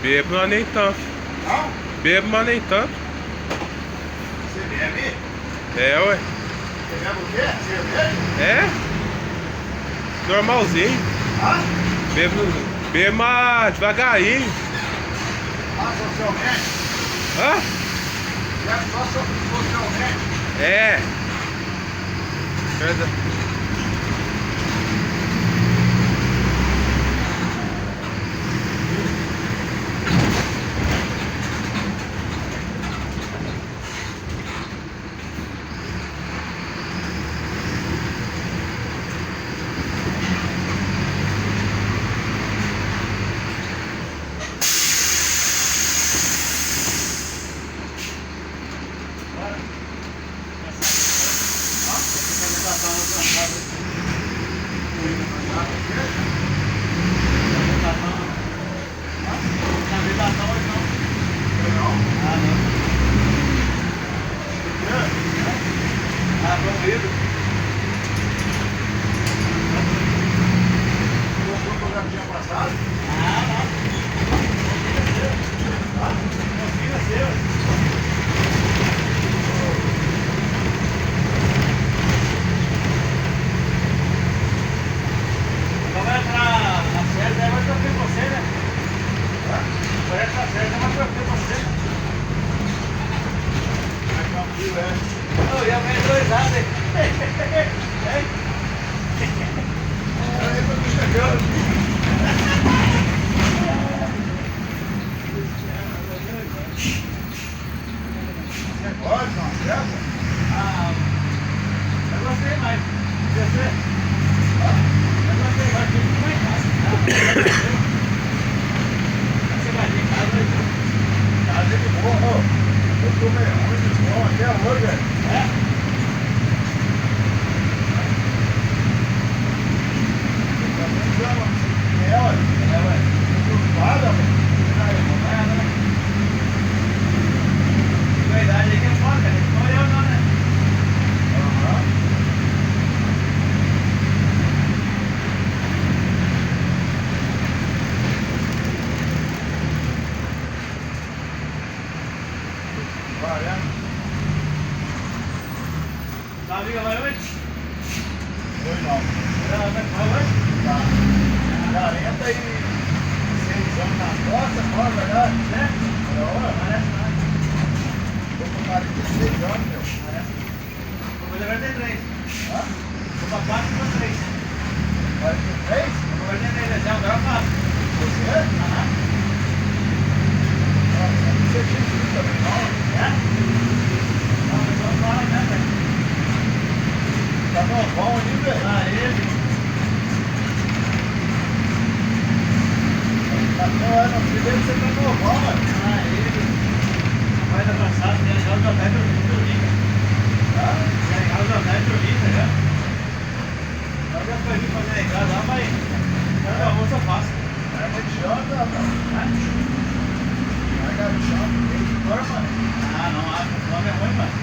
Bebo, mas nem tanto. Não? Bebo, mas nem tanto. Você bebe? É, ué. Você bebe o quê? Cerveja? É? Normalzinho. Hã? Bebo mas devagarinho. Ah, socialmente? Hã? Bebe só socialmente? É. Verdade. Eu ia ver dois lados aí. Você pode, não acerta? Ah, eu gostei mais. Você? Eu gostei mais. Tudo mais fácil. Você vai vir em casa hoje? Tá de boa, ô. Eu tô meio ruim de bom até hoje, velho. É? Tá pensando, ué. Preocupada, velho. Verdade aí que é foda, cara. Não eu não, né? Aham. Tá amiga vai hoje? Foi não. Ela vai hoje? Tá. 46 anos nas costas, fala a verdade. Né? Parece mais. Tô com 46 anos, meu. Parece. Vou levar até 3. Hã? Vou pra 4 e pra 3. 43? Vou levar até 3. Já é um grau 4. Você? Aham. Nossa, você tinha isso também, não? É? Não, mas vamos falar, né, velho? Tá novão ali, velho. Ah, ele. Tá, não, é, não, você deve ser tá novão, velho. Ah, ele. Vai da passada, tem já os hotéis dormindo. Tá? Tem já os hotéis dormindo, já. Nós já foi vir fazer em casa lá, mas. Quando o almoço eu faço. É, mas janta, rapaz. Né? Vai dar janta, tem que pôr, mano. Ah, não, a fome é ruim, mano.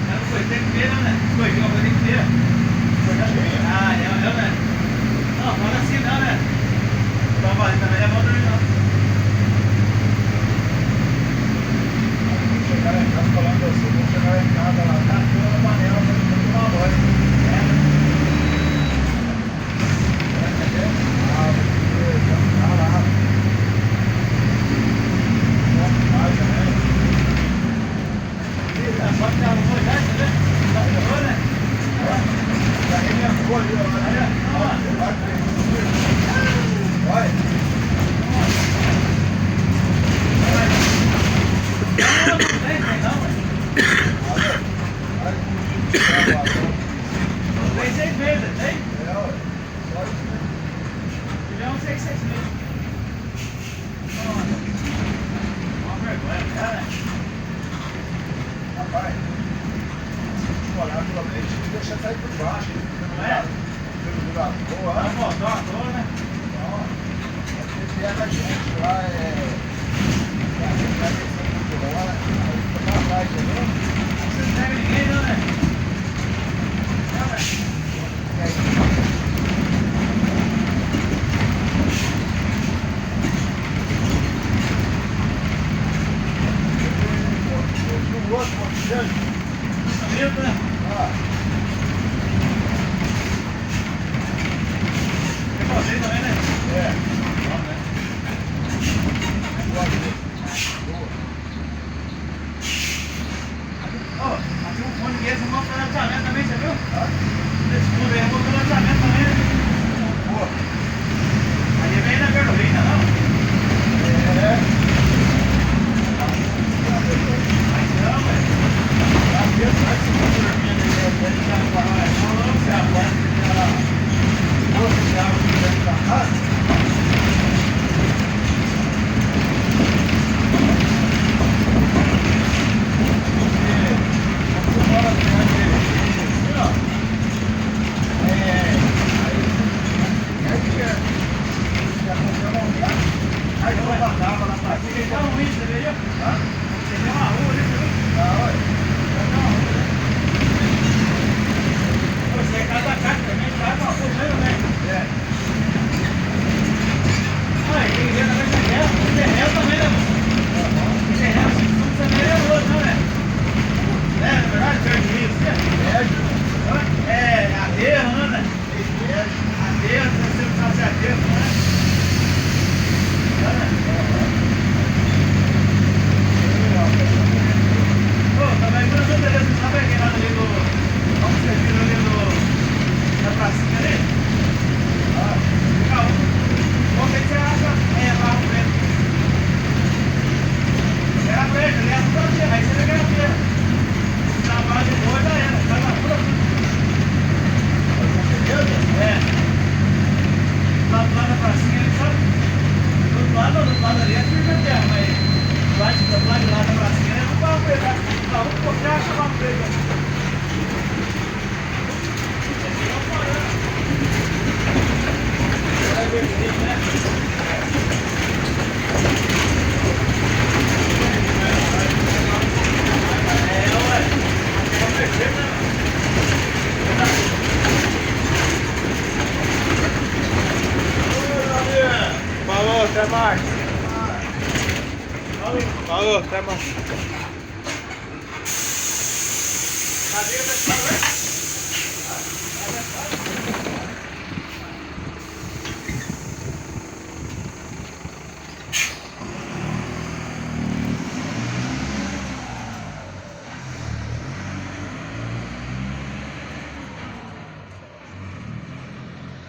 Não, coisa tem que ter, né? Coisa tem que ter. Foi cheio. Ah, eu, né? Não, fala assim não, né? Trabalho também é bom dormir, não. Vou chegar lá em casa falando assim, vou chegar lá em casa lá, tá toda na panela pra tomar banho. Ah, beleza, tá lá. Bom demais, né? Só que ela não foi já, né? Já ficou, né? Já remendou ali, ó. Vai. Não, não tem, não, ué. Não tem 6 meses, tem? Tiver uns 6 meses. Nossa. Uma vergonha, cara. Rapaz, se olhar pela frente, deixa sair por baixo. Não é? Boa, Tá bom, tá à toa, né? se vier da gente lá, vai descer muito hora, aí fica pra trás, entendeu? Você não pega ninguém, não, né? Não, velho. E aí, até mais. Falou. Falou, até mais. Cadeira da escola, né?